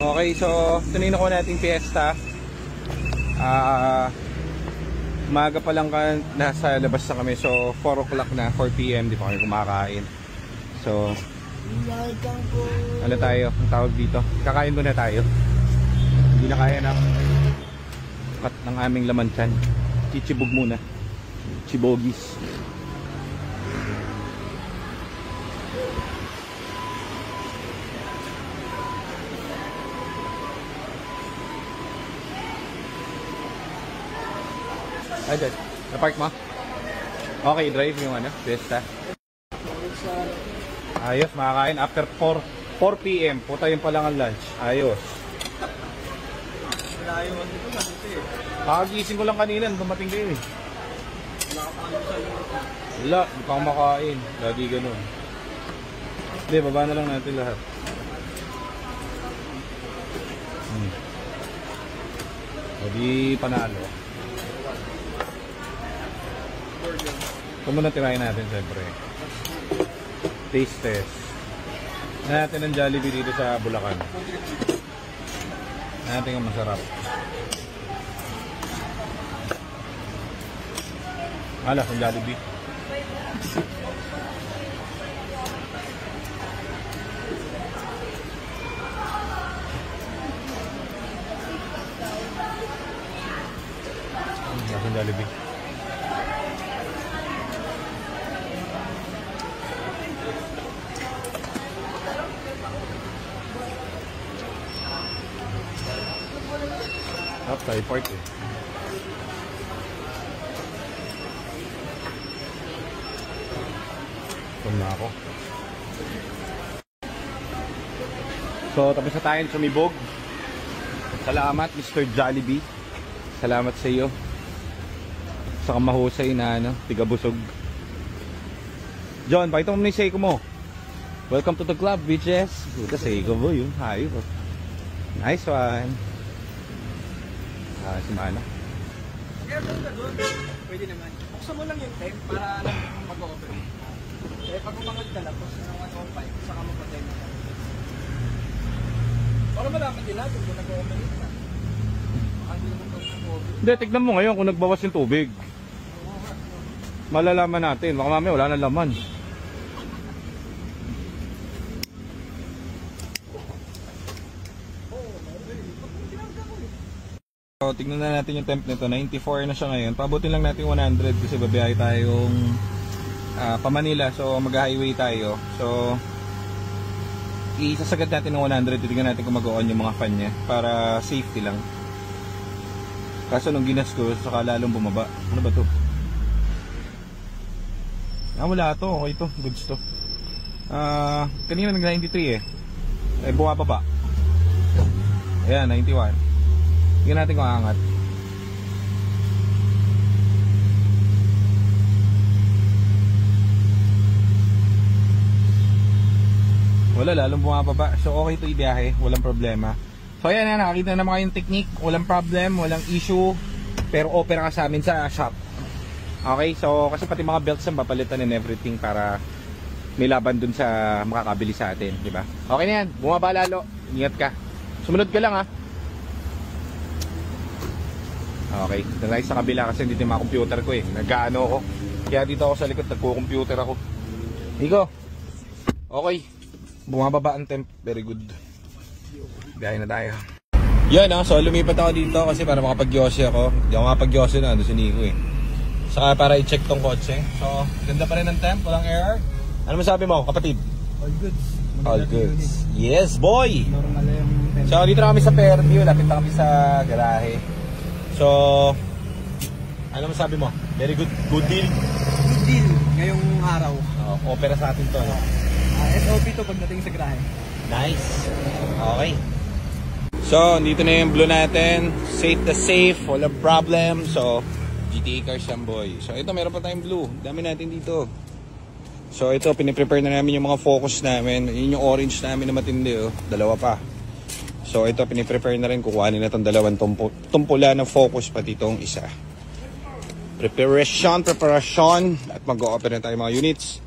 Okay, so tunay na ko nating fiesta. Umaga pa lang nasa labas na kami. So 4 o'clock na, 4 PM, di pa kami kumakain. So ano tayo, ang tawag dito, kakain muna tayo. Hindi na kaya ng cut ng aming laman tiyan. Chichibog muna, chibogis. Ay, dad. Na-park mo? Okay, drive yung ano, Fiesta. Ayos, makakain after 4 PM. Puta yun pa lang ang lunch. Ayos. Kakagising ko lang kanina, dumating kayo eh. Wala, di pa akong makain. Lagi ganun. Hindi, baba na lang natin lahat. Hindi panalo. Ito muna tirahin natin siyempre. Taste test. Natin ang Jollibee dito sa Bulacan. Natin ang masarap. Alas ang Jollibee. Alas ang Jollibee. Tayo part eh. Tum na ako. So tapos na tayong sumibog. Salamat Mr. Jollibee. Salamat sa iyo sa kamahusay na ano, tiga-busog. John, pakita mo na yung Seiko mo. Welcome to the club, bitches. Puta, Seiko mo yun. Hayop. Nice one. Si Mana. Mag-aircon ka doon. Pwede naman. Buksan mo lang yung tape para alam kung mag-o-operate. Eh pag umangod ka lang, buksan mo ang pipe, saka mo patay na. Para malaman din natin kung nag-o-operate na. Baka hindi naman mag-o-operate. Hindi, tignan mo ngayon kung nagbawas yung tubig. Malalaman natin. Baka mamaya wala na laman. So, tignan na natin yung temp nito. 94 na siya ngayon. Pabutin lang natin 100 kasi babiyahe tayong pa Manila. So mag-highway tayo. So isasagad natin ng 100. Titignan natin kung mag-on yung mga fan niya para safety lang. Kaso nung ginas ko, saka lalong bumaba. Ano ba to? Wala to. Okay to. Goods to. Kanina nag-93 eh. Bumaba pa. Ayan, 91. Tingnan natin kung aangat. Wala, lalong bumababa. So okay to ibiyahe, walang problema. So ayan na, nakakita naman kayong technique. Walang problem, walang issue. Pero opera ka sa amin sa shop. Okay, so kasi pati mga belts ang papalitan and everything para may laban dun sa makakabili sa atin, di ba? Okay na yan, bumaba lalo. Ingat ka. Sumunod ka lang ha. Okay, dito tayo sa kabila kasi dito yung mga computer ko eh. Nag-ano ako. Kaya dito ako sa likod, nagko-computer ako. Nico. Okay. Bumababa ang temp. Very good. Biyahe na tayo. Yan so lumipat ako dito kasi para makapag-yosi ako. Hindi ako makapag-yosi na, ando si Nico eh. Saka para i-check tong kotse. So, ganda pa rin ang temp, walang error. Ano masabi mo, kapatid? All goods. All goods. Yes, boy! Normal yung temp. So, dito na kami sa Fairview. Lapit na kami sa garahe. So, ano masabi mo? Very good deal. Good deal ngayong araw. Opera sa atin to, no? SOP to pagdating sa grahe. Nice. Okay. So, dito na yung blue natin. Safe na safe. Walang problem. So, GTA cars yan, boy. So, ito, meron pa tayong blue. Dami natin dito. So, ito, piniprepare na namin yung mga focus namin. Yun yung orange namin na matindi, oh. Dalawa pa. So ito piniprepare na rin, kukuhanin na itong dalawang tumpula ng focus pati itong isa. Preparation at mag-o-operate na tayo mga units.